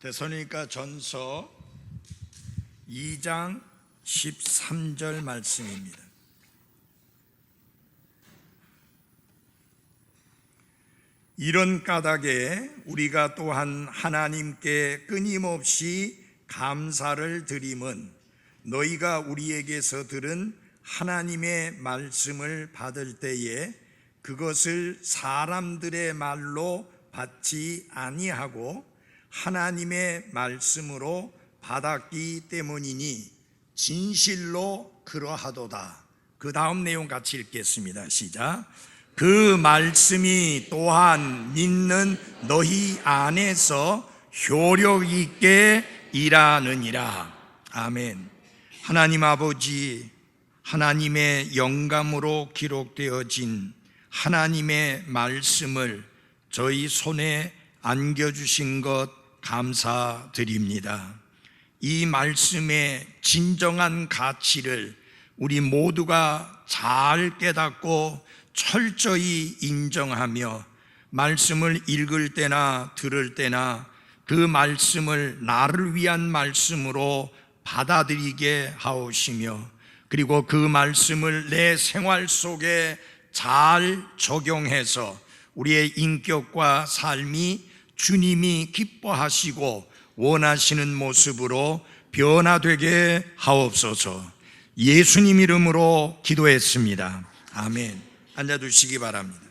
데살로니가 전서 2장 13절 말씀입니다. 이런 까닭에 우리가 또한 하나님께 끊임없이 감사를 드림은 너희가 우리에게서 들은 하나님의 말씀을 받을 때에 그것을 사람들의 말로 받지 아니하고 하나님의 말씀으로 받았기 때문이니 진실로 그러하도다. 그 다음 내용 같이 읽겠습니다. 시작. 그 말씀이 또한 믿는 너희 안에서 효력 있게 일하느니라. 아멘. 하나님 아버지, 하나님의 영감으로 기록되어진 하나님의 말씀을 저희 손에 안겨주신 것 감사드립니다. 이 말씀의 진정한 가치를 우리 모두가 잘 깨닫고 철저히 인정하며 말씀을 읽을 때나 들을 때나 그 말씀을 나를 위한 말씀으로 받아들이게 하옵시며, 그리고 그 말씀을 내 생활 속에 잘 적용해서 우리의 인격과 삶이 주님이 기뻐하시고 원하시는 모습으로 변화되게 하옵소서. 예수님 이름으로 기도했습니다. 아멘. 앉아두시기 바랍니다.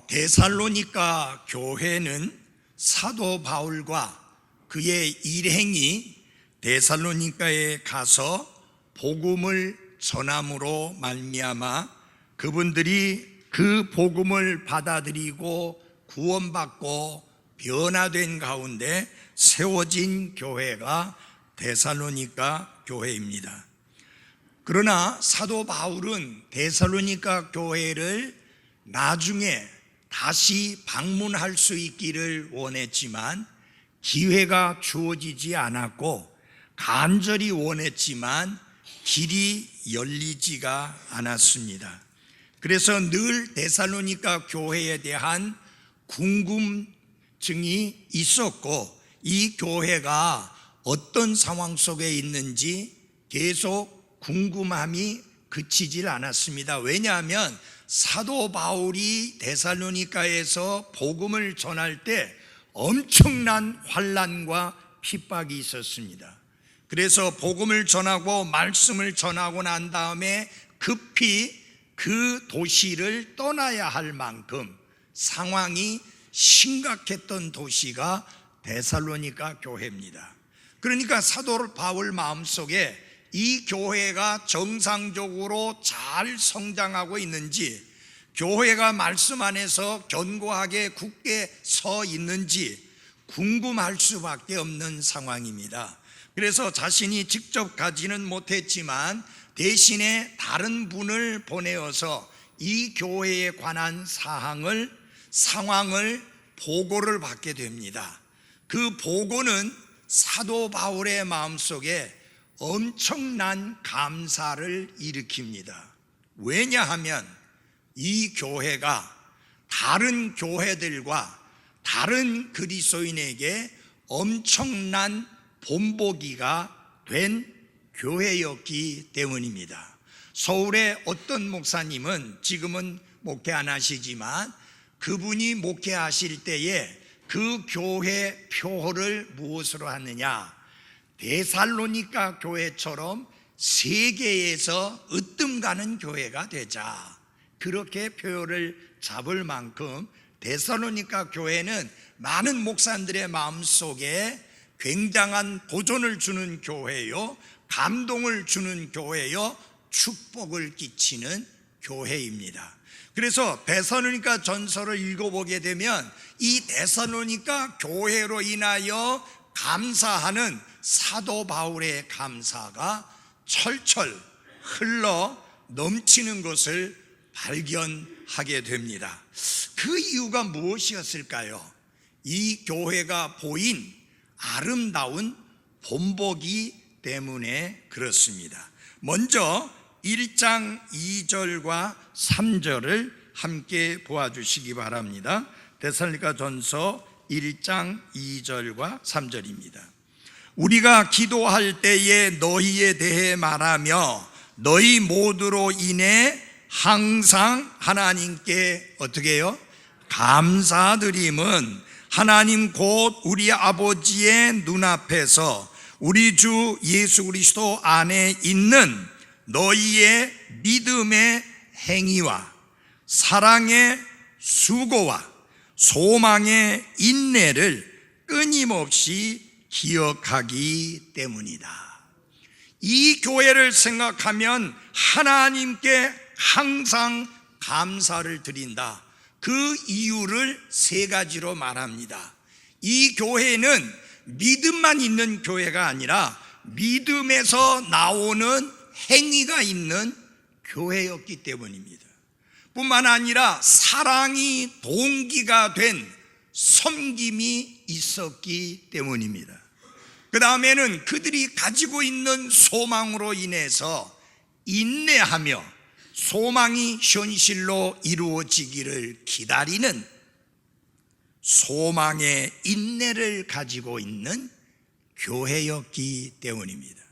데살로니가 교회는 사도 바울과 그의 일행이 데살로니가에 가서 복음을 전함으로 말미암아 그분들이 그 복음을 받아들이고 구원받고 변화된 가운데 세워진 교회가 데살로니가 교회입니다. 그러나 사도 바울은 데살로니가 교회를 나중에 다시 방문할 수 있기를 원했지만 기회가 주어지지 않았고, 간절히 원했지만 길이 열리지가 않았습니다. 그래서 늘 데살로니가 교회에 대한 궁금증이 있었고, 이 교회가 어떤 상황 속에 있는지 계속 궁금함이 그치질 않았습니다. 왜냐하면 사도 바울이 데살로니가에서 복음을 전할 때 엄청난 환난과 핍박이 있었습니다. 그래서 복음을 전하고 말씀을 전하고 난 다음에 급히 그 도시를 떠나야 할 만큼 상황이 심각했던 도시가 데살로니가 교회입니다. 그러니까 사도 바울 마음속에 이 교회가 정상적으로 잘 성장하고 있는지, 교회가 말씀 안에서 견고하게 굳게 서 있는지 궁금할 수밖에 없는 상황입니다. 그래서 자신이 직접 가지는 못했지만 대신에 다른 분을 보내어서 이 교회에 관한 상황을 보고를 받게 됩니다. 그 보고는 사도 바울의 마음속에 엄청난 감사를 일으킵니다. 왜냐하면 이 교회가 다른 교회들과 다른 그리스도인에게 엄청난 본보기가 된 교회였기 때문입니다. 서울의 어떤 목사님은 지금은 목회 안 하시지만 그분이 목회하실 때에 그 교회 표를 무엇으로 하느냐, 데살로니가 교회처럼 세계에서 으뜸 가는 교회가 되자, 그렇게 표를 잡을 만큼 데살로니가 교회는 많은 목사님들의 마음속에 굉장한 도전을 주는 교회요, 감동을 주는 교회요, 축복을 끼치는 교회입니다. 그래서 데살로니가 전서를 읽어보게 되면 이 데살로니가 교회로 인하여 감사하는 사도 바울의 감사가 철철 흘러 넘치는 것을 발견하게 됩니다. 그 이유가 무엇이었을까요? 이 교회가 보인 아름다운 본보기 때문에 그렇습니다. 먼저 1장 2절과 3절을 함께 보아주시기 바랍니다. 데살로니가전서 1장 2절과 3절입니다. 우리가 기도할 때에 너희에 대해 말하며 너희 모두로 인해 항상 하나님께 어떻게 해요? 감사드림은 하나님 곧 우리 아버지의 눈앞에서 우리 주 예수 그리스도 안에 있는 너희의 믿음의 행위와 사랑의 수고와 소망의 인내를 끊임없이 기억하기 때문이다. 이 교회를 생각하면 하나님께 항상 감사를 드린다. 그 이유를 세 가지로 말합니다. 이 교회는 믿음만 있는 교회가 아니라 믿음에서 나오는 행위가 있는 교회였기 때문입니다. 뿐만 아니라 사랑이 동기가 된 섬김이 있었기 때문입니다. 그 다음에는 그들이 가지고 있는 소망으로 인해서 인내하며 소망이 현실로 이루어지기를 기다리는 소망의 인내를 가지고 있는 교회였기 때문입니다.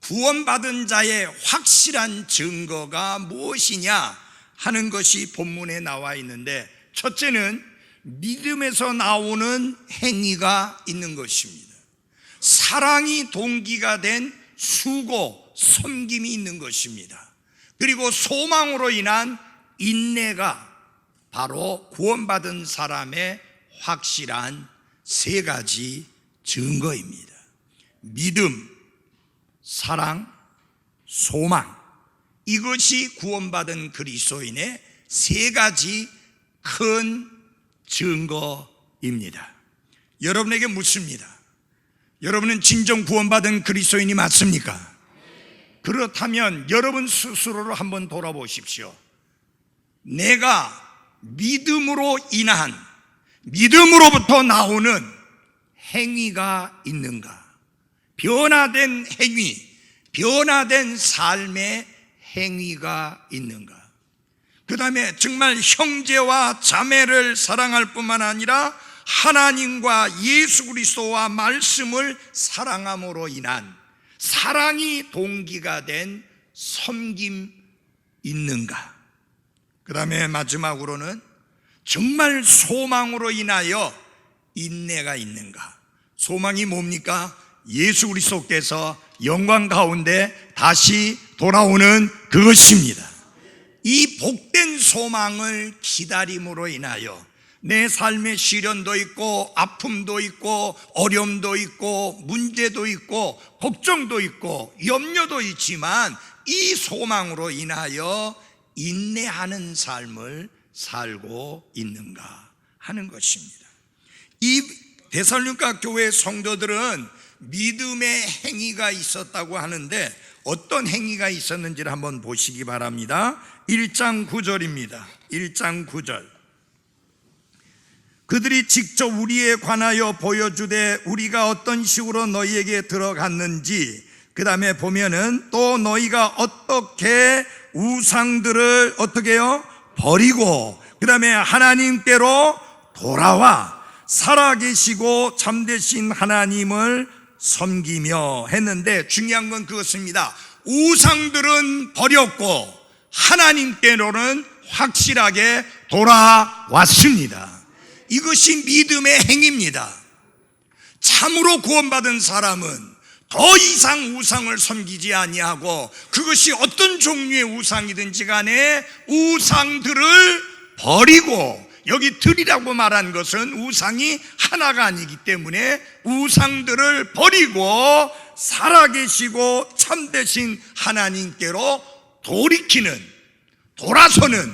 구원받은 자의 확실한 증거가 무엇이냐 하는 것이 본문에 나와 있는데, 첫째는 믿음에서 나오는 행위가 있는 것입니다. 사랑이 동기가 된 수고, 섬김이 있는 것입니다. 그리고 소망으로 인한 인내가 바로 구원받은 사람의 확실한 세 가지 증거입니다. 믿음, 사랑, 소망, 이것이 구원받은 그리스도인의 세 가지 큰 증거입니다. 여러분에게 묻습니다. 여러분은 진정 구원받은 그리스도인이 맞습니까? 그렇다면 여러분 스스로를 한번 돌아보십시오. 내가 믿음으로 인한, 믿음으로부터 나오는 행위가 있는가? 변화된 행위, 변화된 삶의 행위가 있는가? 그 다음에 정말 형제와 자매를 사랑할 뿐만 아니라 하나님과 예수 그리스도와 말씀을 사랑함으로 인한 사랑이 동기가 된 섬김 있는가? 그 다음에 마지막으로는 정말 소망으로 인하여 인내가 있는가? 소망이 뭡니까? 예수 그리스도께서 영광 가운데 다시 돌아오는 그것입니다. 이 복된 소망을 기다림으로 인하여 내 삶에 시련도 있고 아픔도 있고 어려움도 있고 문제도 있고 걱정도 있고 염려도 있지만 이 소망으로 인하여 인내하는 삶을 살고 있는가 하는 것입니다. 이 데살로니가 교회 성도들은 믿음의 행위가 있었다고 하는데 어떤 행위가 있었는지를 한번 보시기 바랍니다. 1장 9절입니다. 1장 9절. 그들이 직접 우리에 관하여 보여주되 우리가 어떤 식으로 너희에게 들어갔는지, 그 다음에 보면은 또 너희가 어떻게 우상들을 어떻게 해요? 버리고 그 다음에 하나님께로 돌아와 살아계시고 참되신 하나님을 섬기며 했는데, 중요한 건 그것입니다. 우상들은 버렸고 하나님께로는 확실하게 돌아왔습니다. 이것이 믿음의 행위입니다. 참으로 구원받은 사람은 더 이상 우상을 섬기지 아니하고 그것이 어떤 종류의 우상이든지 간에 우상들을 버리고, 여기 들이라고 말한 것은 우상이 하나가 아니기 때문에 우상들을 버리고 살아계시고 참되신 하나님께로 돌이키는, 돌아서는,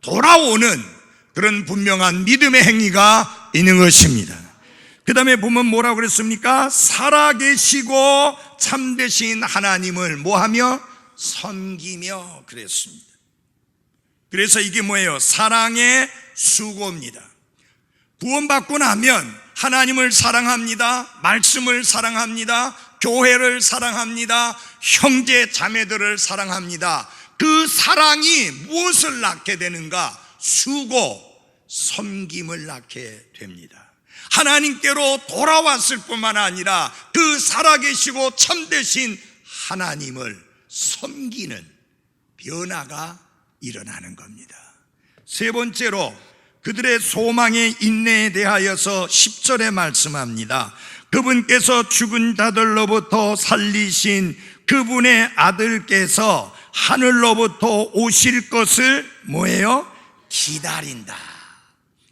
돌아오는 그런 분명한 믿음의 행위가 있는 것입니다. 그 다음에 보면 뭐라고 그랬습니까? 살아계시고 참되신 하나님을 뭐하며? 섬기며 그랬습니다. 그래서 이게 뭐예요? 사랑의 수고입니다. 구원받고 나면 하나님을 사랑합니다. 말씀을 사랑합니다. 교회를 사랑합니다. 형제 자매들을 사랑합니다. 그 사랑이 무엇을 낳게 되는가? 수고, 섬김을 낳게 됩니다. 하나님께로 돌아왔을 뿐만 아니라 그 살아계시고 참되신 하나님을 섬기는 변화가 일어나는 겁니다. 세 번째로 그들의 소망의 인내에 대하여서 10절에 말씀합니다. 그분께서 죽은 자들로부터 살리신 그분의 아들께서 하늘로부터 오실 것을 뭐예요? 기다린다.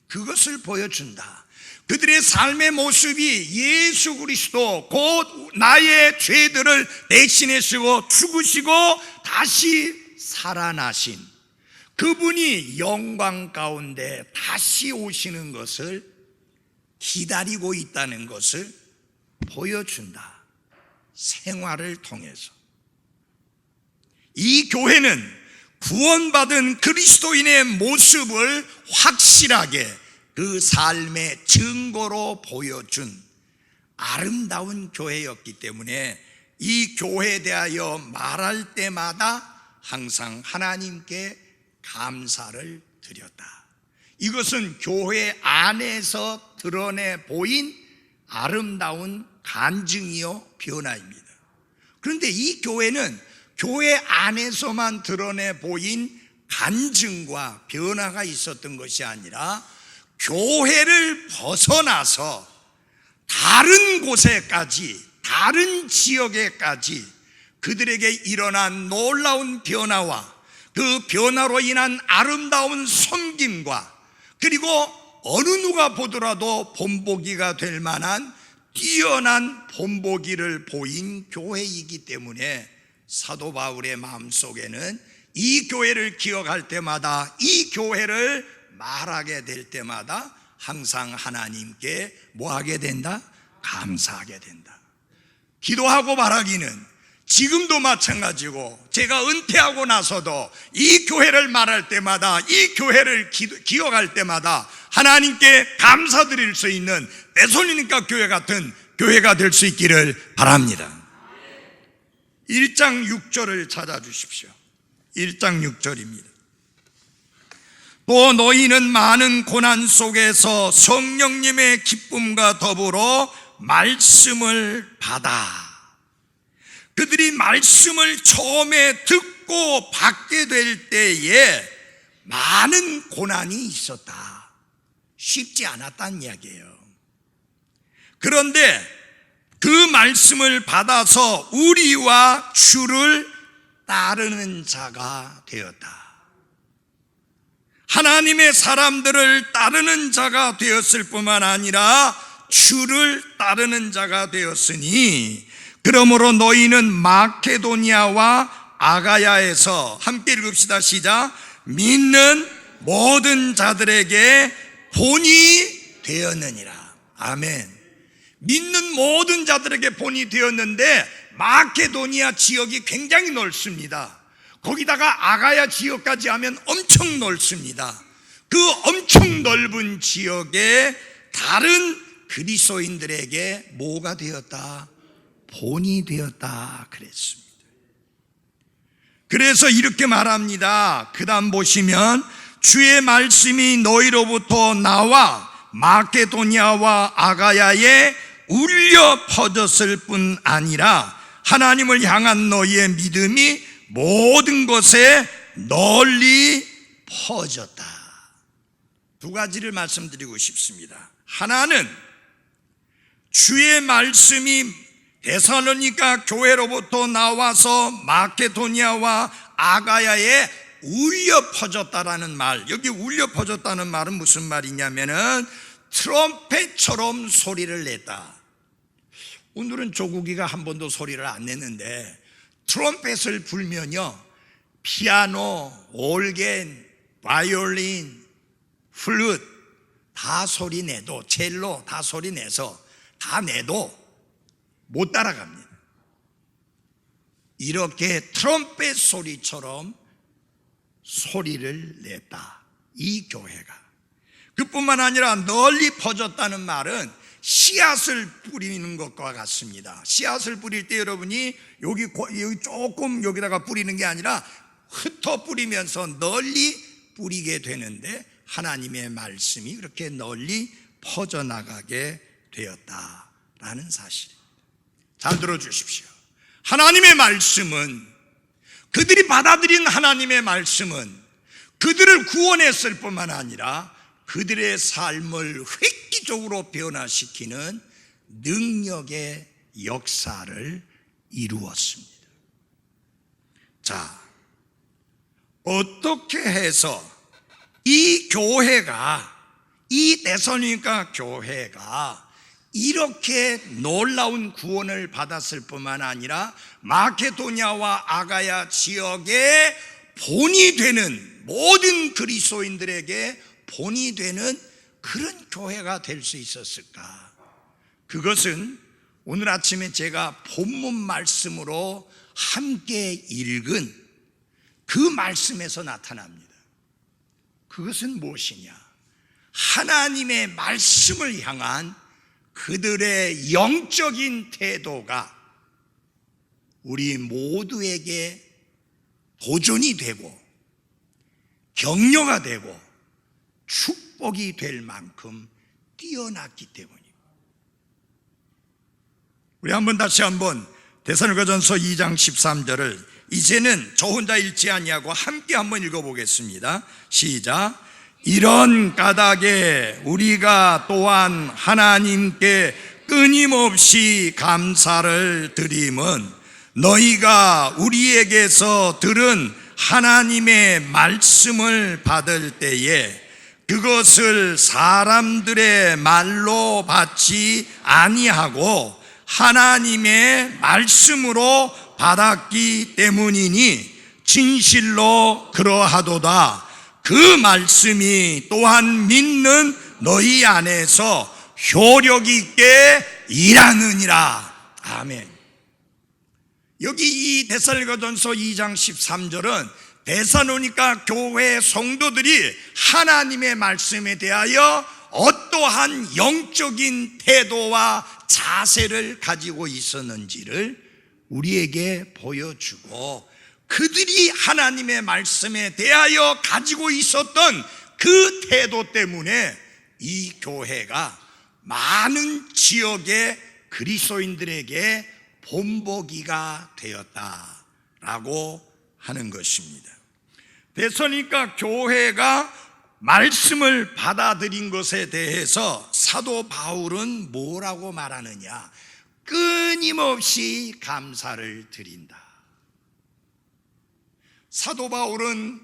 그것을 보여준다. 그들의 삶의 모습이 예수 그리스도 곧 나의 죄들을 대신하시고 죽으시고 다시 살아나신 그분이 영광 가운데 다시 오시는 것을 기다리고 있다는 것을 보여준다. 생활을 통해서. 이 교회는 구원받은 그리스도인의 모습을 확실하게 그 삶의 증거로 보여준 아름다운 교회였기 때문에 이 교회에 대하여 말할 때마다 항상 하나님께 감사를 드렸다. 이것은 교회 안에서 드러내 보인 아름다운 간증이요 변화입니다. 그런데 이 교회는 교회 안에서만 드러내 보인 간증과 변화가 있었던 것이 아니라 교회를 벗어나서 다른 곳에까지, 다른 지역에까지 그들에게 일어난 놀라운 변화와 그 변화로 인한 아름다운 섬김과 그리고 어느 누가 보더라도 본보기가 될 만한 뛰어난 본보기를 보인 교회이기 때문에 사도 바울의 마음속에는 이 교회를 기억할 때마다, 이 교회를 말하게 될 때마다 항상 하나님께 뭐하게 된다? 감사하게 된다. 기도하고 말하기는 지금도 마찬가지고 제가 은퇴하고 나서도 이 교회를 말할 때마다, 이 교회를 기억할 때마다 하나님께 감사드릴 수 있는 데살로니가 교회 같은 교회가 될 수 있기를 바랍니다. 1장 6절을 찾아주십시오. 1장 6절입니다. 또 너희는 많은 고난 속에서 성령님의 기쁨과 더불어 말씀을 받아. 그들이 말씀을 처음에 듣고 받게 될 때에 많은 고난이 있었다. 쉽지 않았다는 이야기예요. 그런데 그 말씀을 받아서 우리와 주를 따르는 자가 되었다. 하나님의 사람들을 따르는 자가 되었을 뿐만 아니라 주를 따르는 자가 되었으니 그러므로 너희는 마케도니아와 아가야에서 함께 읽읍시다. 시작. 믿는 모든 자들에게 본이 되었느니라. 아멘. 믿는 모든 자들에게 본이 되었는데 마케도니아 지역이 굉장히 넓습니다. 거기다가 아가야 지역까지 하면 엄청 넓습니다. 그 엄청 넓은 지역에 다른 그리스도인들에게 뭐가 되었다? 본이 되었다 그랬습니다. 그래서 이렇게 말합니다. 그 다음 보시면 주의 말씀이 너희로부터 나와 마케도니아와 아가야에 울려 퍼졌을 뿐 아니라 하나님을 향한 너희의 믿음이 모든 곳에 널리 퍼졌다. 두 가지를 말씀드리고 싶습니다. 하나는 주의 말씀이 데살로니가 교회로부터 나와서 마케도니아와 아가야에 울려 퍼졌다라는 말. 여기 울려 퍼졌다는 말은 무슨 말이냐면은 트럼펫처럼 소리를 냈다. 오늘은 조국이가 한 번도 소리를 안 냈는데 트럼펫을 불면요, 피아노, 올겐, 바이올린, 플룻 다 소리 내도, 첼로 다 소리 내서 다 내도 못 따라갑니다. 이렇게 트럼펫 소리처럼 소리를 냈다. 이 교회가. 그뿐만 아니라 널리 퍼졌다는 말은 씨앗을 뿌리는 것과 같습니다. 씨앗을 뿌릴 때 여러분이 여기 조금 여기다가 뿌리는 게 아니라 흩어 뿌리면서 널리 뿌리게 되는데 하나님의 말씀이 그렇게 널리 퍼져나가게 되었다라는 사실입니다. 잘 들어주십시오. 하나님의 말씀은, 그들이 받아들인 하나님의 말씀은 그들을 구원했을 뿐만 아니라 그들의 삶을 획기적으로 변화시키는 능력의 역사를 이루었습니다. 자, 어떻게 해서 이 교회가, 이 데살로니가 교회가 이렇게 놀라운 구원을 받았을 뿐만 아니라 마케도냐와 아가야 지역의 본이 되는, 모든 그리스도인들에게 본이 되는 그런 교회가 될 수 있었을까? 그것은 오늘 아침에 제가 본문 말씀으로 함께 읽은 그 말씀에서 나타납니다. 그것은 무엇이냐? 하나님의 말씀을 향한 그들의 영적인 태도가 우리 모두에게 도전이 되고 격려가 되고 축복이 될 만큼 뛰어났기 때문입니다. 우리 다시 한번 데살로니가전서 2장 13절을 이제는 저 혼자 읽지 아니하고 함께 한번 읽어보겠습니다. 시작. 이런 까닭에 우리가 또한 하나님께 끊임없이 감사를 드림은 너희가 우리에게서 들은 하나님의 말씀을 받을 때에 그것을 사람들의 말로 받지 아니하고 하나님의 말씀으로 받았기 때문이니 진실로 그러하도다. 그 말씀이 또한 믿는 너희 안에서 효력 있게 일하느니라. 아멘. 여기 이 데살로니가전서 2장 13절은 데살로니가 교회 성도들이 하나님의 말씀에 대하여 어떠한 영적인 태도와 자세를 가지고 있었는지를 우리에게 보여주고, 그들이 하나님의 말씀에 대하여 가지고 있었던 그 태도 때문에 이 교회가 많은 지역의 그리스도인들에게 본보기가 되었다라고 하는 것입니다. 데살로니가 교회가 말씀을 받아들인 것에 대해서 사도 바울은 뭐라고 말하느냐? 끊임없이 감사를 드린다. 사도 바울은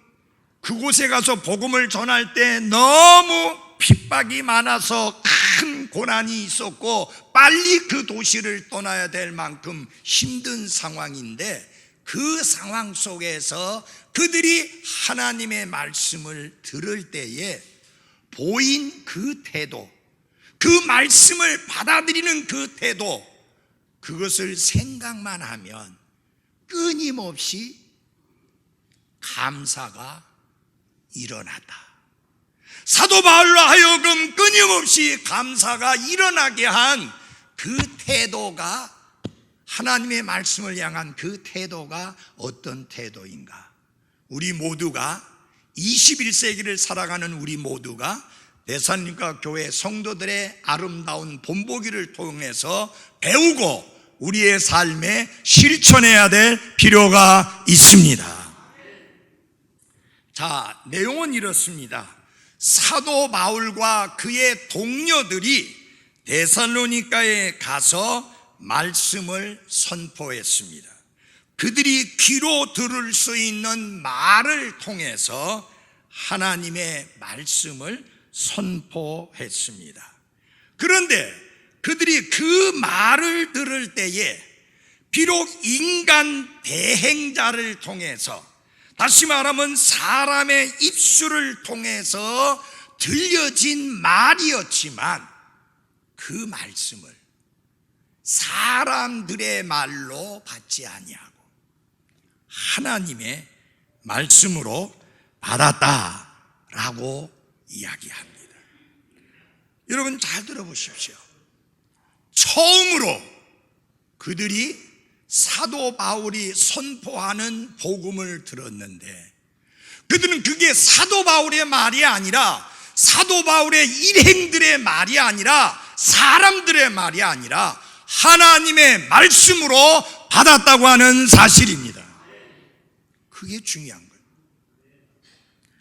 그곳에 가서 복음을 전할 때 너무 핍박이 많아서 큰 고난이 있었고 빨리 그 도시를 떠나야 될 만큼 힘든 상황인데, 그 상황 속에서 그들이 하나님의 말씀을 들을 때에 보인 그 태도, 그 말씀을 받아들이는 그 태도, 그것을 생각만 하면 끊임없이 감사가 일어났다. 사도 바울로 하여금 끊임없이 감사가 일어나게 한 그 태도가, 하나님의 말씀을 향한 그 태도가 어떤 태도인가? 우리 모두가 21세기를 살아가는 우리 모두가 데살로니가 교회 성도들의 아름다운 본보기를 통해서 배우고 우리의 삶에 실천해야 될 필요가 있습니다. 자, 내용은 이렇습니다. 사도 바울과 그의 동료들이 데살로니가에 가서 말씀을 선포했습니다. 그들이 귀로 들을 수 있는 말을 통해서 하나님의 말씀을 선포했습니다. 그런데 그들이 그 말을 들을 때에 비록 인간 대행자를 통해서, 다시 말하면 사람의 입술을 통해서 들려진 말이었지만 그 말씀을 사람들의 말로 받지 아니하고 하나님의 말씀으로 받았다라고 이야기합니다. 여러분 잘 들어보십시오. 처음으로 그들이 사도 바울이 선포하는 복음을 들었는데 그들은 그게 사도 바울의 말이 아니라, 사도 바울의 일행들의 말이 아니라, 사람들의 말이 아니라 하나님의 말씀으로 받았다고 하는 사실입니다. 그게 중요한 거예요.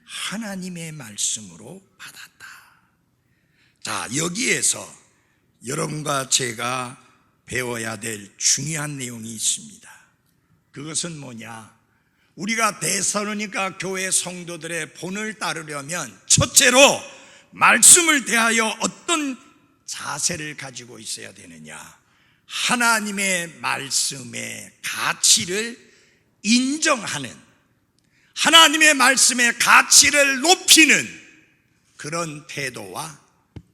하나님의 말씀으로 받았다. 자, 여기에서 여러분과 제가 배워야 될 중요한 내용이 있습니다. 그것은 뭐냐? 우리가 데살로니가 교회 성도들의 본을 따르려면 첫째로 말씀을 대하여 어떤 자세를 가지고 있어야 되느냐? 하나님의 말씀의 가치를 인정하는, 하나님의 말씀의 가치를 높이는 그런 태도와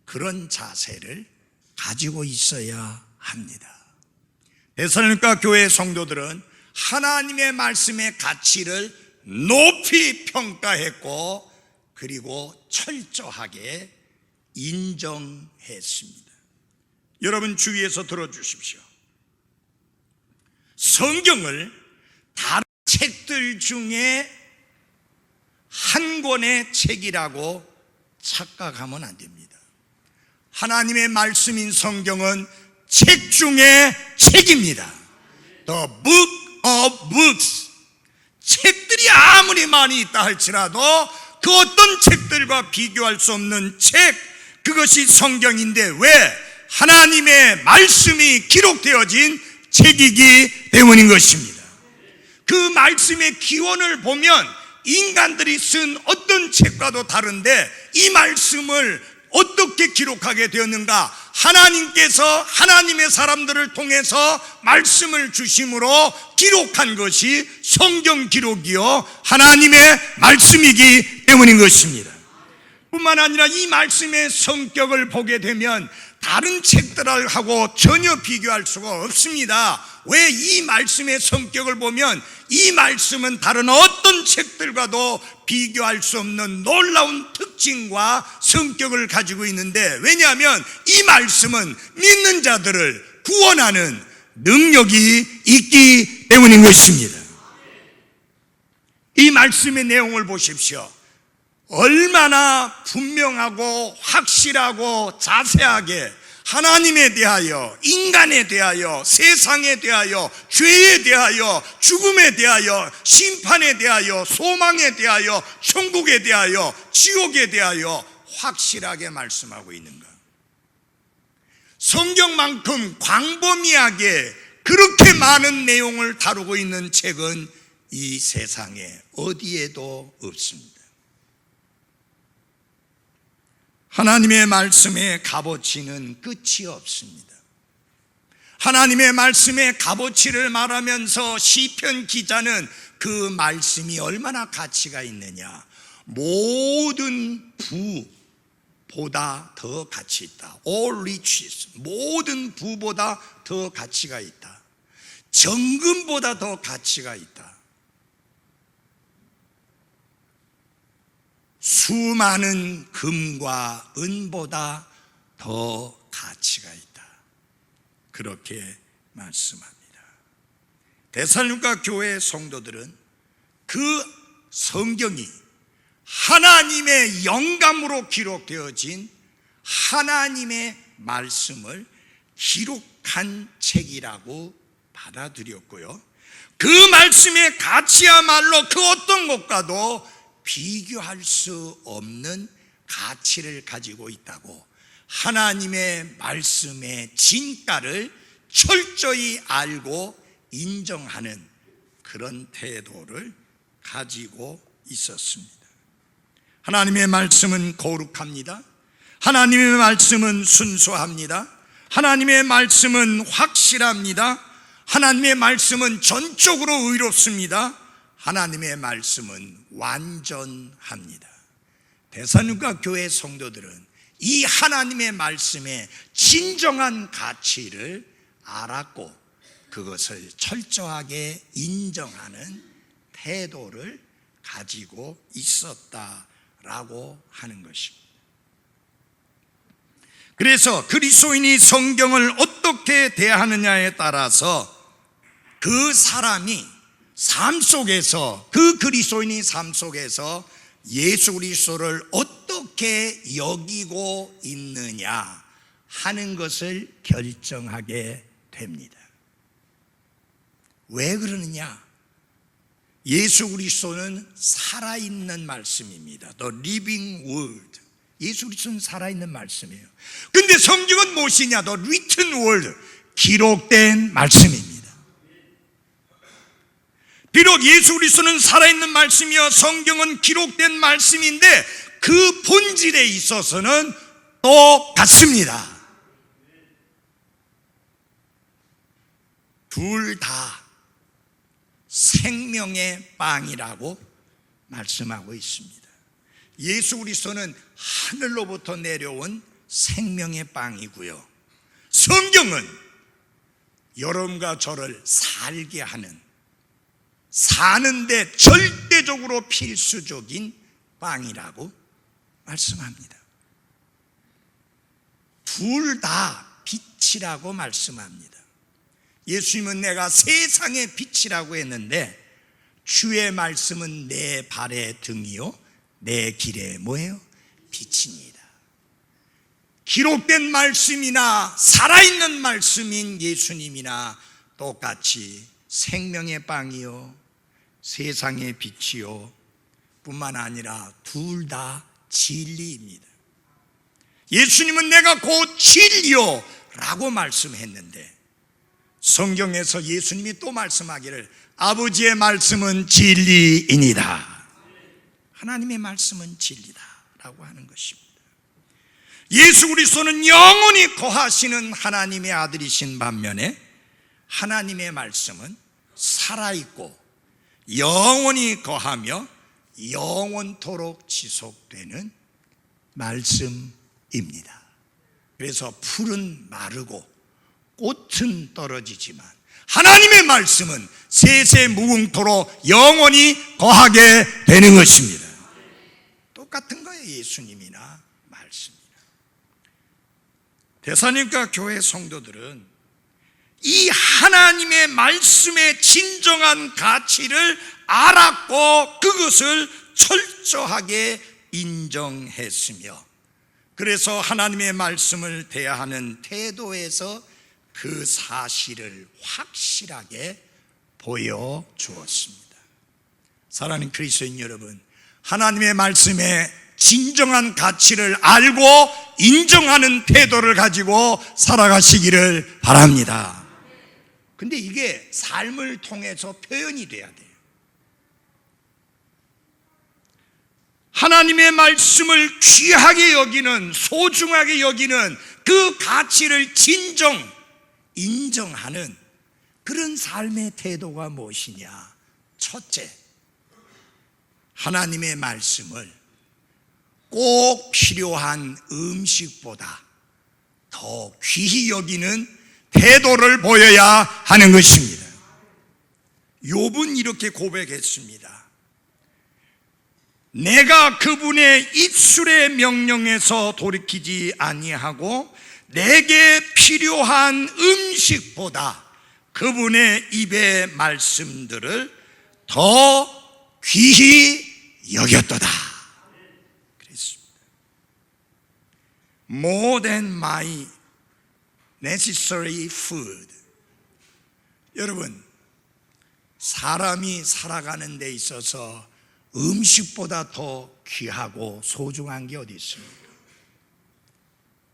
그런 자세를 가지고 있어야 합니다. 데살로니가 교회 성도들은 하나님의 말씀의 가치를 높이 평가했고, 그리고 철저하게 인정했습니다. 여러분 주위에서 들어주십시오. 성경을 다른 책들 중에 한 권의 책이라고 착각하면 안 됩니다. 하나님의 말씀인 성경은 책 중에 책입니다. The book of books. 책들이 아무리 많이 있다 할지라도 그 어떤 책들과 비교할 수 없는 책, 그것이 성경인데, 왜? 하나님의 말씀이 기록되어진 책이기 때문인 것입니다. 그 말씀의 기원을 보면 인간들이 쓴 어떤 책과도 다른데, 이 말씀을 어떻게 기록하게 되었는가? 하나님께서 하나님의 사람들을 통해서 말씀을 주심으로 기록한 것이 성경 기록이요 하나님의 말씀이기 때문인 것입니다. 뿐만 아니라 이 말씀의 성격을 보게 되면 다른 책들하고 전혀 비교할 수가 없습니다. 왜? 이 말씀의 성격을 보면 이 말씀은 다른 어떤 책들과도 비교할 수 없는 놀라운 특징과 성격을 가지고 있는데, 왜냐하면 이 말씀은 믿는 자들을 구원하는 능력이 있기 때문인 것입니다. 이 말씀의 내용을 보십시오. 얼마나 분명하고 확실하고 자세하게 하나님에 대하여, 인간에 대하여, 세상에 대하여, 죄에 대하여, 죽음에 대하여, 심판에 대하여, 소망에 대하여, 천국에 대하여, 지옥에 대하여 확실하게 말씀하고 있는가? 성경만큼 광범위하게 그렇게 많은 내용을 다루고 있는 책은 이 세상에 어디에도 없습니다. 하나님의 말씀의 값어치는 끝이 없습니다. 하나님의 말씀의 값어치를 말하면서 시편 기자는 그 말씀이 얼마나 가치가 있느냐, 모든 부보다 더 가치 있다. All riches, 모든 부보다 더 가치가 있다. 정금보다 더 가치가 있다. 수많은 금과 은보다 더 가치가 있다. 그렇게 말씀합니다. 데살로니가 교회 성도들은 그 성경이 하나님의 영감으로 기록되어진 하나님의 말씀을 기록한 책이라고 받아들였고요, 그 말씀의 가치야말로 그 어떤 것과도 비교할 수 없는 가치를 가지고 있다고, 하나님의 말씀의 진가를 철저히 알고 인정하는 그런 태도를 가지고 있었습니다. 하나님의 말씀은 거룩합니다. 하나님의 말씀은 순수합니다. 하나님의 말씀은 확실합니다. 하나님의 말씀은 전적으로 의롭습니다. 하나님의 말씀은 완전합니다. 데살로니가 교회 성도들은 이 하나님의 말씀의 진정한 가치를 알았고, 그것을 철저하게 인정하는 태도를 가지고 있었다라고 하는 것입니다. 그래서 그리스도인이 성경을 어떻게 대하느냐에 따라서 그 사람이 삶 속에서, 그 그리스도인의 삶 속에서 예수 그리스도를 어떻게 여기고 있느냐 하는 것을 결정하게 됩니다. 왜 그러느냐? 예수 그리스도는 살아있는 말씀입니다. The living word. 예수 그리스도는 살아있는 말씀이에요. 근데 성경은 무엇이냐? The written word. 기록된 말씀입니다. 비록 예수 그리스도는 살아있는 말씀이요 성경은 기록된 말씀인데 그 본질에 있어서는 똑같습니다. 둘 다 생명의 빵이라고 말씀하고 있습니다. 예수 그리스도는 하늘로부터 내려온 생명의 빵이고요, 성경은 여러분과 저를 살게 하는, 사는데 절대적으로 필수적인 빵이라고 말씀합니다. 둘 다 빛이라고 말씀합니다. 예수님은 내가 세상의 빛이라고 했는데 주의 말씀은 내 발의 등이요 내 길의 뭐예요? 빛입니다. 기록된 말씀이나 살아있는 말씀인 예수님이나 똑같이 생명의 빵이요 세상의 빛이요 뿐만 아니라 둘 다 진리입니다. 예수님은 내가 곧 진리요 라고 말씀했는데 성경에서 예수님이 또 말씀하기를 아버지의 말씀은 진리이니라. 하나님의 말씀은 진리다 라고 하는 것입니다. 예수 그리스도는 영원히 거하시는 하나님의 아들이신 반면에 하나님의 말씀은 살아있고 영원히 거하며 영원토록 지속되는 말씀입니다. 그래서 풀은 마르고 꽃은 떨어지지만 하나님의 말씀은 세세 무궁토록 영원히 거하게 되는 것입니다. 똑같은 거예요. 예수님이나 말씀이나. 대사님과 교회 성도들은 이 하나님의 말씀의 진정한 가치를 알았고 그것을 철저하게 인정했으며 그래서 하나님의 말씀을 대하는 태도에서 그 사실을 확실하게 보여주었습니다. 사랑하는 그리스도인 여러분, 하나님의 말씀의 진정한 가치를 알고 인정하는 태도를 가지고 살아가시기를 바랍니다. 근데 이게 삶을 통해서 표현이 돼야 돼요. 하나님의 말씀을 귀하게 여기는, 소중하게 여기는 그 가치를 인정하는 그런 삶의 태도가 무엇이냐? 첫째, 하나님의 말씀을 꼭 필요한 음식보다 더 귀히 여기는 태도를 보여야 하는 것입니다. 욥은 이렇게 고백했습니다. 내가 그분의 입술의 명령에서 돌이키지 아니하고 내게 필요한 음식보다 그분의 입의 말씀들을 더 귀히 여겼도다. 그랬습니다. More than my necessary food. 여러분, 사람이 살아가는 데 있어서 음식보다 더 귀하고 소중한 게 어디 있습니까?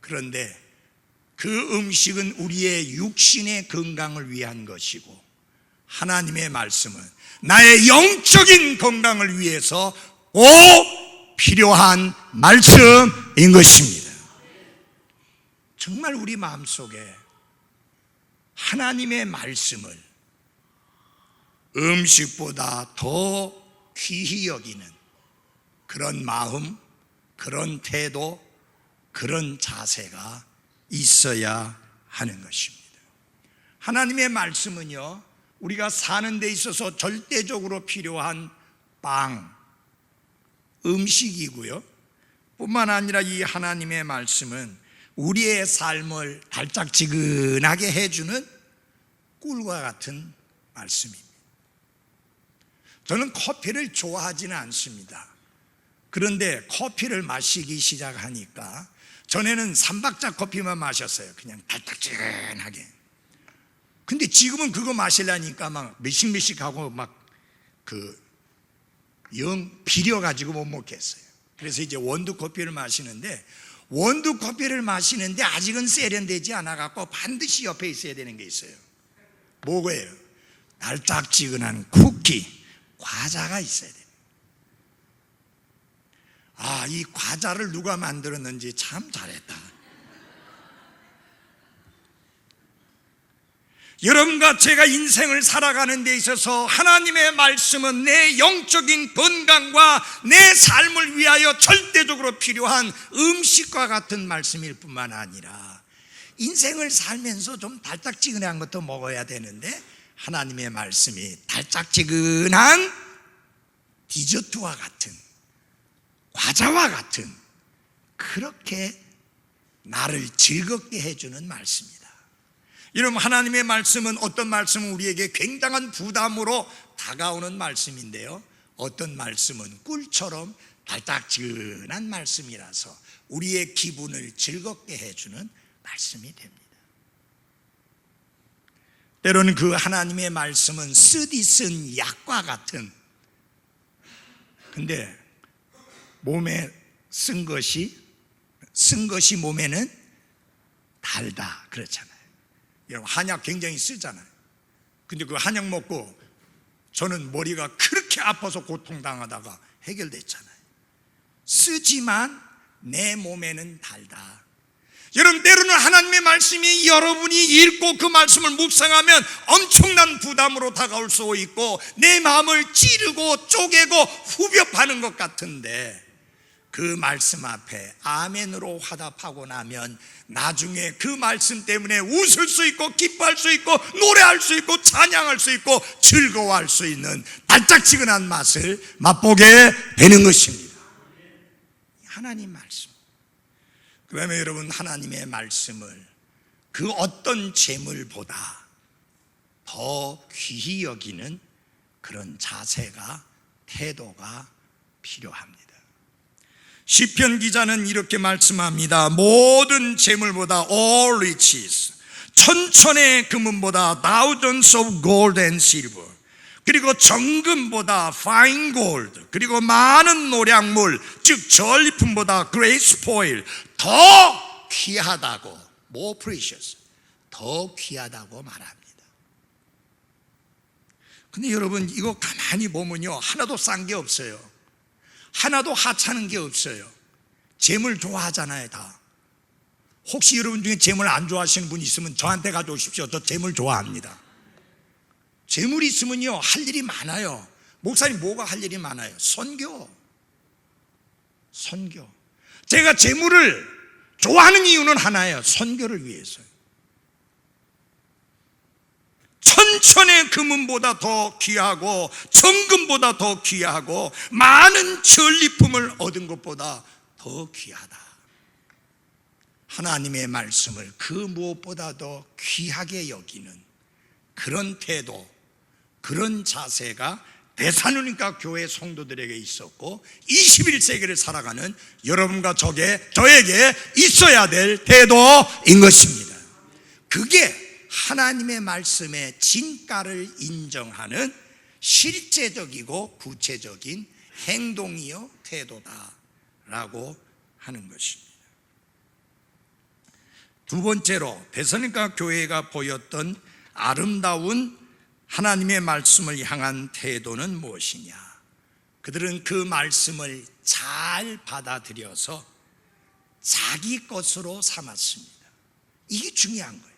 그런데 그 음식은 우리의 육신의 건강을 위한 것이고 하나님의 말씀은 나의 영적인 건강을 위해서 꼭 필요한 말씀인 것입니다. 정말 우리 마음속에 하나님의 말씀을 음식보다 더 귀히 여기는 그런 마음, 그런 태도, 그런 자세가 있어야 하는 것입니다. 하나님의 말씀은요, 우리가 사는 데 있어서 절대적으로 필요한 빵, 음식이고요, 뿐만 아니라 이 하나님의 말씀은 우리의 삶을 달짝지근하게 해주는 꿀과 같은 말씀입니다. 저는 커피를 좋아하지는 않습니다. 그런데 커피를 마시기 시작하니까, 전에는 삼박자 커피만 마셨어요. 그냥 달짝지근하게. 근데 지금은 그거 마시려니까 막 몇씩 하고 막 영 비려가지고 못 먹겠어요. 그래서 이제 원두 커피를 마시는데, 원두 커피를 마시는데 아직은 세련되지 않아갖고 반드시 옆에 있어야 되는 게 있어요. 뭐예요? 달짝지근한 쿠키, 과자가 있어야 돼요. 아, 이 과자를 누가 만들었는지 참 잘했다. 여러분과 제가 인생을 살아가는 데 있어서 하나님의 말씀은 내 영적인 건강과 내 삶을 위하여 절대적으로 필요한 음식과 같은 말씀일 뿐만 아니라, 인생을 살면서 좀 달짝지근한 것도 먹어야 되는데, 하나님의 말씀이 달짝지근한 디저트와 같은, 과자와 같은, 그렇게 나를 즐겁게 해주는 말씀입니다. 여러분, 하나님의 말씀은, 어떤 말씀은 우리에게 굉장한 부담으로 다가오는 말씀인데요, 어떤 말씀은 꿀처럼 달짝지근한 말씀이라서 우리의 기분을 즐겁게 해주는 말씀이 됩니다. 때로는 그 하나님의 말씀은 쓰디 쓴 약과 같은, 근데 몸에 쓴 것이 몸에는 달다 그렇잖아요. 여러분, 한약 굉장히 쓰잖아요. 근데 그 한약 먹고 저는 머리가 그렇게 아파서 고통당하다가 해결됐잖아요. 쓰지만 내 몸에는 달다. 여러분, 때로는 하나님의 말씀이 여러분이 읽고 그 말씀을 묵상하면 엄청난 부담으로 다가올 수 있고, 내 마음을 찌르고 쪼개고 후벼파는 것 같은데, 그 말씀 앞에 아멘으로 화답하고 나면 나중에 그 말씀 때문에 웃을 수 있고, 기뻐할 수 있고, 노래할 수 있고, 찬양할 수 있고, 즐거워할 수 있는 달짝지근한 맛을 맛보게 되는 것입니다. 하나님 말씀. 그다음에 여러분, 하나님의 말씀을 그 어떤 재물보다 더 귀히 여기는 그런 자세가, 태도가 필요합니다. 시편 기자는 이렇게 말씀합니다. 모든 재물보다 all riches, 천천의 금은보다 thousands of gold and silver, 그리고 정금보다 fine gold, 그리고 많은 노량물, 즉 전리품보다 great spoil, 더 귀하다고, more precious, 더 귀하다고 말합니다. 근데 여러분, 이거 가만히 보면요, 하나도 싼 게 없어요. 하나도 하찮은 게 없어요. 재물 좋아하잖아요, 다. 혹시 여러분 중에 재물 안 좋아하시는 분 있으면 저한테 가져오십시오. 저 재물 좋아합니다. 재물이 있으면요, 할 일이 많아요. 목사님, 뭐가 할 일이 많아요? 선교. 제가 재물을 좋아하는 이유는 하나예요. 선교를 위해서요. 천천의 금은보다 더 귀하고, 정금보다 더 귀하고, 많은 전리품을 얻은 것보다 더 귀하다. 하나님의 말씀을 그 무엇보다도 귀하게 여기는 그런 태도, 그런 자세가 데살로니가 교회 성도들에게 있었고, 21세기를 살아가는 여러분과 저에게 있어야 될 태도인 것입니다. 그게 하나님의 말씀의 진가를 인정하는 실제적이고 구체적인 행동이요 태도다라고 하는 것입니다. 두 번째로, 데살로니가 교회가 보였던 아름다운 하나님의 말씀을 향한 태도는 무엇이냐? 그들은 그 말씀을 잘 받아들여서 자기 것으로 삼았습니다. 이게 중요한 거예요.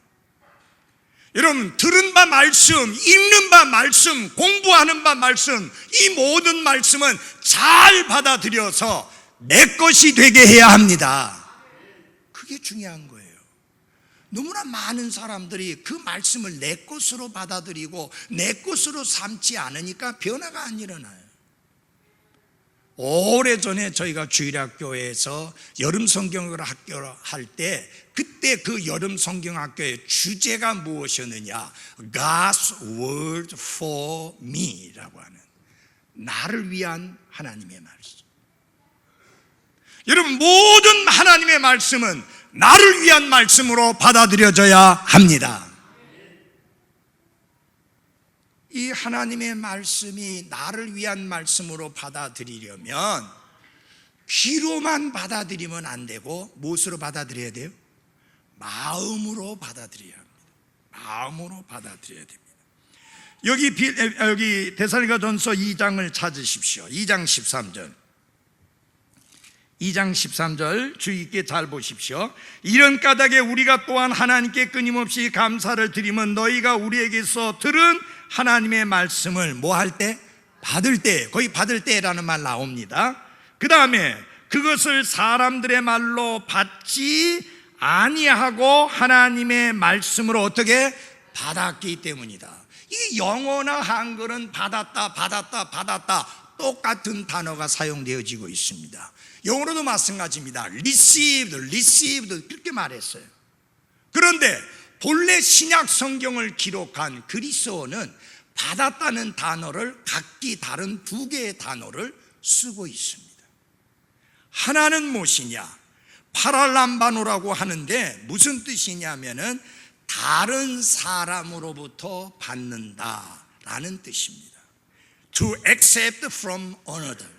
여러분, 들은 바 말씀, 읽는 바 말씀, 공부하는 바 말씀, 이 모든 말씀은 잘 받아들여서 내 것이 되게 해야 합니다. 그게 중요한 거예요. 너무나 많은 사람들이 그 말씀을 내 것으로 받아들이고 내 것으로 삼지 않으니까 변화가 안 일어나요. 오래전에 저희가 주일학교에서 여름 성경을 학교할 때, 그때 그 여름 성경 학교의 주제가 무엇이었느냐? God's word for me 라고 하는, 나를 위한 하나님의 말씀. 여러분, 모든 하나님의 말씀은 나를 위한 말씀으로 받아들여져야 합니다. 이 하나님의 말씀이 나를 위한 말씀으로 받아들이려면 귀로만 받아들이면 안 되고 무엇으로 받아들여야 돼요? 마음으로 받아들여야 합니다. 마음으로 받아들여야 됩니다. 여기 데살로니가전서 2장을 찾으십시오. 2장 13절. 2장 13절 주의 있게 잘 보십시오. 이런 까닭에 우리가 또한 하나님께 끊임없이 감사를 드리면 너희가 우리에게서 들은 하나님의 말씀을 뭐 할 때? 받을 때. 거기 받을 때라는 말 나옵니다. 그 다음에 그것을 사람들의 말로 받지 아니하고 하나님의 말씀으로 어떻게? 받았기 때문이다. 이 영어나 한글은 받았다 똑같은 단어가 사용되어지고 있습니다. 영어로도 마찬가지입니다. received 그렇게 말했어요. 그런데 본래 신약 성경을 기록한 그리스어는 받았다는 단어를 각기 다른 두 개의 단어를 쓰고 있습니다. 하나는 무엇이냐? 파랄람바노라고 하는데 무슨 뜻이냐면은 다른 사람으로부터 받는다라는 뜻입니다. To accept from another.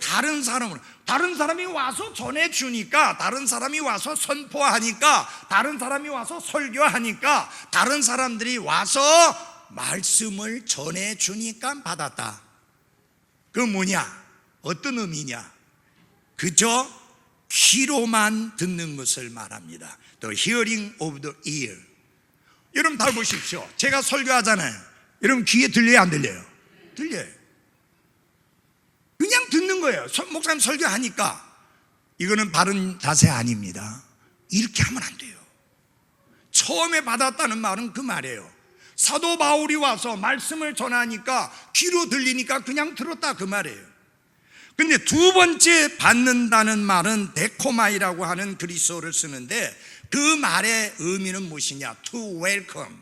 다른 사람이 와서 전해주니까, 다른 사람이 와서 선포하니까, 다른 사람이 와서 설교하니까, 다른 사람들이 와서 말씀을 전해주니까 받았다. 그 뭐냐? 어떤 의미냐? 그저 귀로만 듣는 것을 말합니다. The hearing of the ear. 여러분 잘 보십시오. 제가 설교하잖아요. 여러분 귀에 들려요, 안 들려요? 들려요. 그냥 듣는 거예요. 목사님 설교하니까. 이거는 바른 자세 아닙니다. 이렇게 하면 안 돼요. 처음에 받았다는 말은 그 말이에요. 사도 바울이 와서 말씀을 전하니까 귀로 들리니까 그냥 들었다 그 말이에요. 근데 두 번째 받는다는 말은 데코마이라고 하는 그리스어를 쓰는데 그 말의 의미는 무엇이냐? To welcome,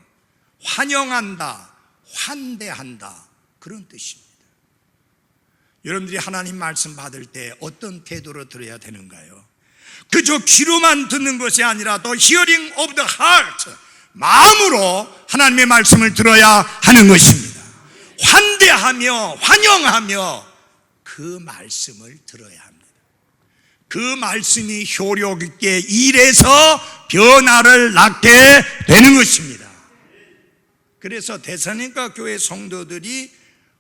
환영한다, 환대한다, 그런 뜻입니다. 여러분들이 하나님 말씀 받을 때 어떤 태도로 들어야 되는가요? 그저 귀로만 듣는 것이 아니라 The hearing of the heart, 마음으로 하나님의 말씀을 들어야 하는 것입니다. 환대하며 환영하며 그 말씀을 들어야 합니다. 그 말씀이 효력 있게 일해서 변화를 낳게 되는 것입니다. 그래서 데살로니가 교회 성도들이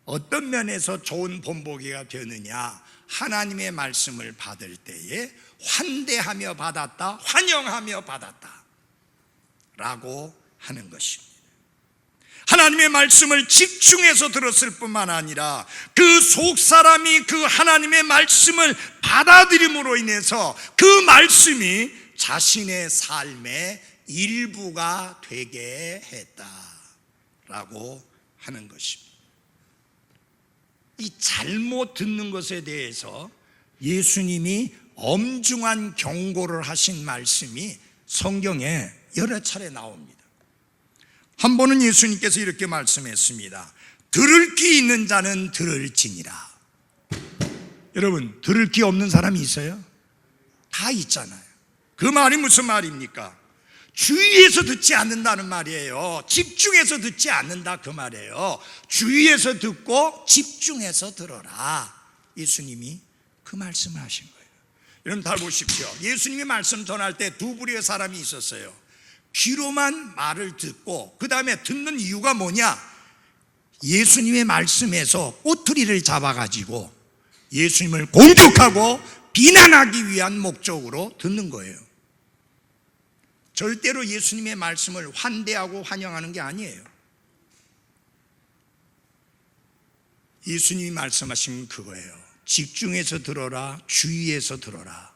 어떤 면에서 좋은 본보기가 되느냐? 하나님의 말씀을 받을 때에 환대하며 받았다, 환영하며 받았다 라고 하는 것입니다. 하나님의 말씀을 집중해서 들었을 뿐만 아니라 그 속사람이 그 하나님의 말씀을 받아들임으로 인해서 그 말씀이 자신의 삶의 일부가 되게 했다라고 하는 것입니다. 이 잘못 듣는 것에 대해서 예수님이 엄중한 경고를 하신 말씀이 성경에 여러 차례 나옵니다. 한 번은 예수님께서 이렇게 말씀했습니다. 들을 귀 있는 자는 들을지니라. 여러분, 들을 귀 없는 사람이 있어요? 다 있잖아요. 그 말이 무슨 말입니까? 주의해서 듣지 않는다는 말이에요. 집중해서 듣지 않는다 그 말이에요. 주의해서 듣고 집중해서 들어라. 예수님이 그 말씀을 하신 거예요. 여러분 잘 보십시오. 예수님이 말씀 전할 때 두 부류의 사람이 있었어요. 귀로만 말을 듣고 그 다음에 듣는 이유가 뭐냐? 예수님의 말씀에서 꼬투리를 잡아가지고 예수님을 공격하고 비난하기 위한 목적으로 듣는 거예요. 절대로 예수님의 말씀을 환대하고 환영하는 게 아니에요. 예수님이 말씀하신 그거예요. 집중해서 들어라, 주의해서 들어라.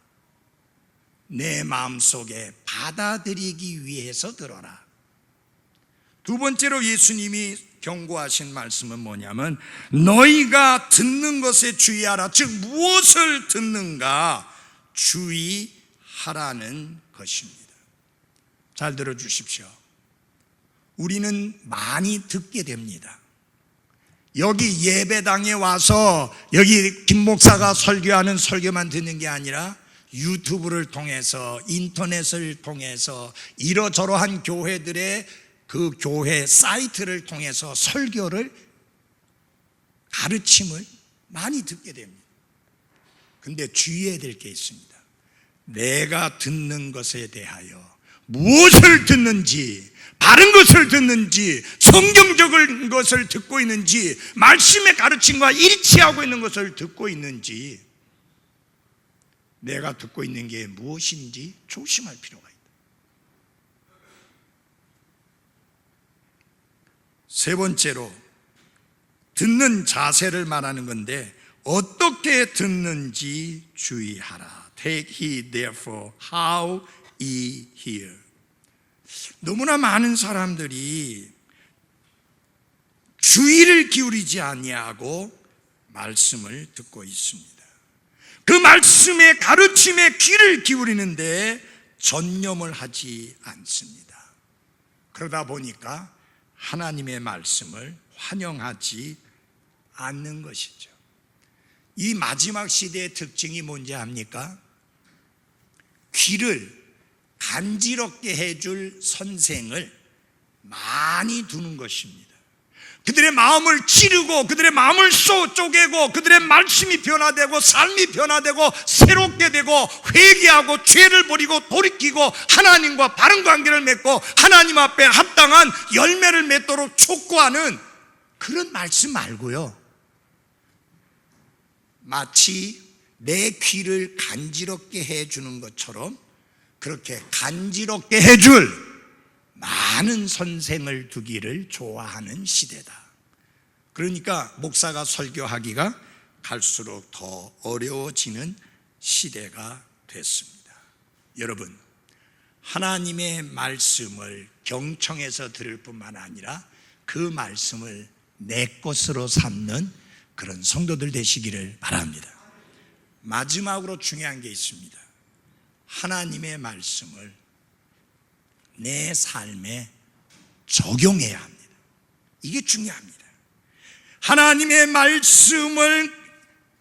내 마음속에 받아들이기 위해서 들어라. 두 번째로 예수님이 경고하신 말씀은 뭐냐면 너희가 듣는 것에 주의하라. 즉 무엇을 듣는가 주의하라는 것입니다. 잘 들어주십시오. 우리는 많이 듣게 됩니다. 여기 예배당에 와서 여기 김 목사가 설교하는 설교만 듣는 게 아니라 유튜브를 통해서, 인터넷을 통해서, 이러저러한 교회들의 그 교회 사이트를 통해서 설교를, 가르침을 많이 듣게 됩니다. 근데 주의해야 될 게 있습니다. 내가 듣는 것에 대하여 무엇을 듣는지, 바른 것을 듣는지, 성경적인 것을 듣고 있는지, 말씀의 가르침과 일치하고 있는 것을 듣고 있는지, 내가 듣고 있는 게 무엇인지 조심할 필요가 있다. 세 번째로, 듣는 자세를 말하는 건데 어떻게 듣는지 주의하라. Take heed therefore how ye hear. 너무나 많은 사람들이 주의를 기울이지 아니하고 말씀을 듣고 있습니다. 그 말씀의 가르침에 귀를 기울이는데 전념을 하지 않습니다. 그러다 보니까 하나님의 말씀을 환영하지 않는 것이죠. 이 마지막 시대의 특징이 뭔지 압니까? 귀를 간지럽게 해줄 선생을 많이 두는 것입니다. 그들의 마음을 찌르고 그들의 마음을 쪼개고 그들의 말씀이 변화되고 삶이 변화되고 새롭게 되고 회개하고 죄를 버리고 돌이키고 하나님과 바른 관계를 맺고 하나님 앞에 합당한 열매를 맺도록 촉구하는 그런 말씀 말고요, 마치 내 귀를 간지럽게 해주는 것처럼 그렇게 간지럽게 해줄 많은 선생을 두기를 좋아하는 시대다. 그러니까 목사가 설교하기가 갈수록 더 어려워지는 시대가 됐습니다. 여러분, 하나님의 말씀을 경청해서 들을 뿐만 아니라 그 말씀을 내 것으로 삼는 그런 성도들 되시기를 바랍니다. 마지막으로 중요한 게 있습니다. 하나님의 말씀을 내 삶에 적용해야 합니다. 이게 중요합니다. 하나님의 말씀을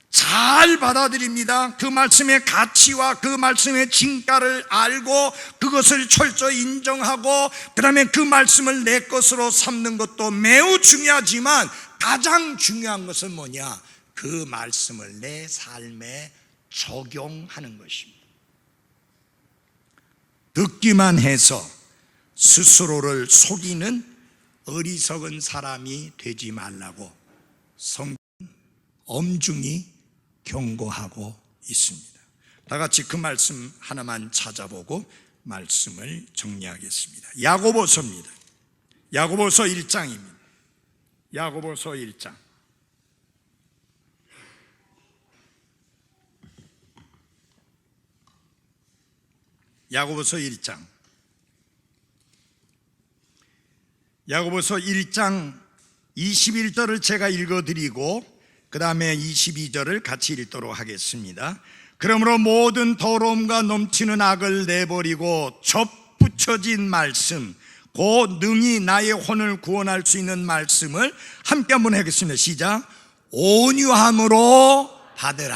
잘 받아들입니다. 그 말씀의 가치와 그 말씀의 진가를 알고 그것을 철저히 인정하고 그 다음에 그 말씀을 내 것으로 삼는 것도 매우 중요하지만 가장 중요한 것은 뭐냐? 그 말씀을 내 삶에 적용하는 것입니다. 듣기만 해서 스스로를 속이는 어리석은 사람이 되지 말라고 성경은 엄중히 경고하고 있습니다. 다 같이 그 말씀 하나만 찾아보고 말씀을 정리하겠습니다. 야고보서입니다. 야고보서 1장입니다. 야고보서 1장. 야고보서 1장. 야고보서 1장 21절을 제가 읽어드리고 그 다음에 22절을 같이 읽도록 하겠습니다. 그러므로 모든 더러움과 넘치는 악을 내버리고 접붙여진 말씀, 곧 능히 나의 혼을 구원할 수 있는 말씀을 함께 한번 하겠습니다. 시작. 온유함으로 받으라.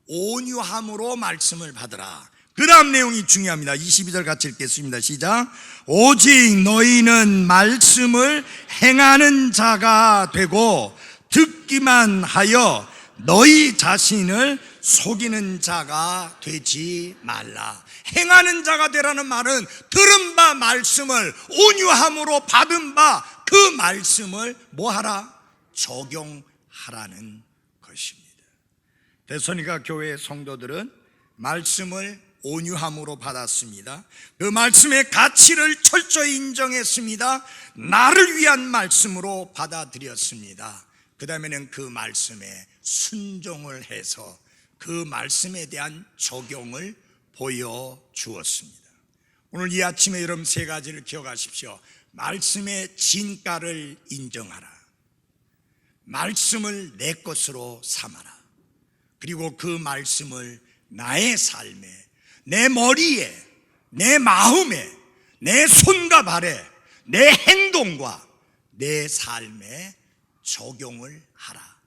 온유함으로 말씀을 받으라. 그 다음 내용이 중요합니다. 22절 같이 읽겠습니다. 시작. 오직 너희는 말씀을 행하는 자가 되고 듣기만 하여 너희 자신을 속이는 자가 되지 말라. 행하는 자가 되라는 말은 들은 바 말씀을 온유함으로 받은 바 그 말씀을 뭐하라? 적용하라는 것입니다. 데살로니가 교회의 성도들은 말씀을 온유함으로 받았습니다. 그 말씀의 가치를 철저히 인정했습니다. 나를 위한 말씀으로 받아들였습니다. 그 다음에는 그 말씀에 순종을 해서 그 말씀에 대한 적용을 보여주었습니다. 오늘 이 아침에 여러분 세 가지를 기억하십시오. 말씀의 진가를 인정하라. 말씀을 내 것으로 삼아라. 그리고 그 말씀을 나의 삶에, 내 머리에, 내 마음에, 내 손과 발에, 내 행동과 내 삶에 적용을 하라.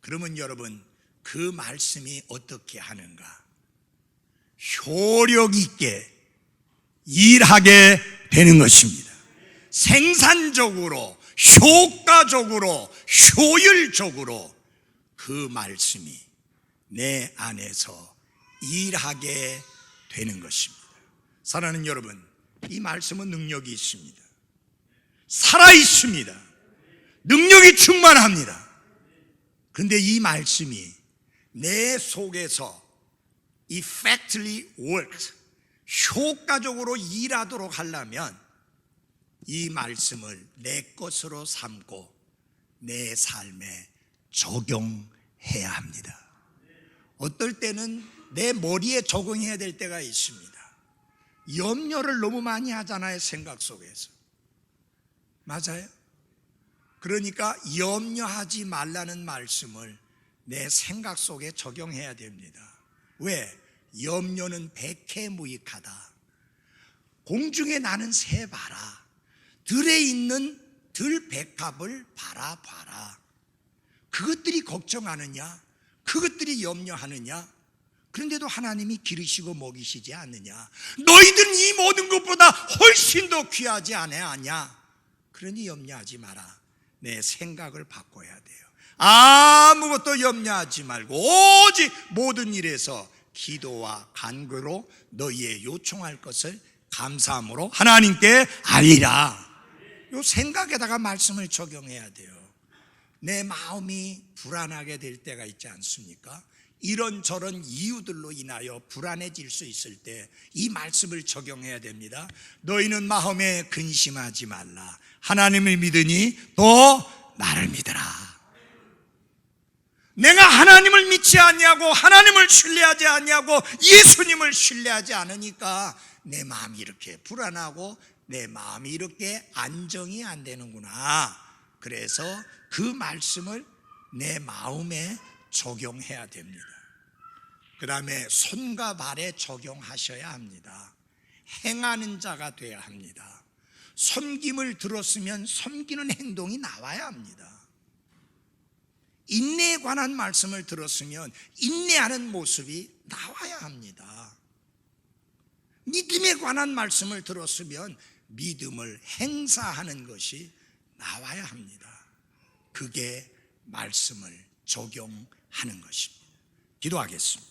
그러면 여러분, 그 말씀이 어떻게 하는가? 효력 있게 일하게 되는 것입니다. 생산적으로, 효과적으로, 효율적으로 그 말씀이 내 안에서 일하게 되는 것입니다. 사랑하는 여러분, 이 말씀은 능력이 있습니다. 살아 있습니다. 능력이 충만합니다. 그런데 이 말씀이 내 속에서 effectively works, 효과적으로 일하도록 하려면 이 말씀을 내 것으로 삼고 내 삶에 적용해야 합니다. 어떨 때는 내 머리에 적용해야 될 때가 있습니다. 염려를 너무 많이 하잖아요, 생각 속에서. 맞아요? 그러니까 염려하지 말라는 말씀을 내 생각 속에 적용해야 됩니다. 왜? 염려는 백해무익하다. 공중에 나는 새 봐라. 들에 있는 들백합을 봐라. 그것들이 걱정하느냐? 그것들이 염려하느냐? 그런데도 하나님이 기르시고 먹이시지 않느냐? 너희들은 이 모든 것보다 훨씬 더 귀하지 않냐? 그러니 염려하지 마라. 내 생각을 바꿔야 돼요. 아무것도 염려하지 말고 오직 모든 일에서 기도와 간구로 너희의 요청할 것을 감사함으로 하나님께 알리라. 요 생각에다가 말씀을 적용해야 돼요. 내 마음이 불안하게 될 때가 있지 않습니까? 이런저런 이유들로 인하여 불안해질 수 있을 때 이 말씀을 적용해야 됩니다. 너희는 마음에 근심하지 말라. 하나님을 믿으니 또 나를 믿으라. 내가 하나님을 믿지 않냐고, 하나님을 신뢰하지 않냐고, 예수님을 신뢰하지 않으니까 내 마음이 이렇게 불안하고 내 마음이 이렇게 안정이 안 되는구나. 그래서 그 말씀을 내 마음에 적용해야 됩니다. 그 다음에 손과 발에 적용하셔야 합니다. 행하는 자가 되어야 합니다. 섬김을 들었으면 섬기는 행동이 나와야 합니다. 인내에 관한 말씀을 들었으면 인내하는 모습이 나와야 합니다. 믿음에 관한 말씀을 들었으면 믿음을 행사하는 것이 나와야 합니다. 그게 말씀을 적용하는 것입니다. 기도하겠습니다.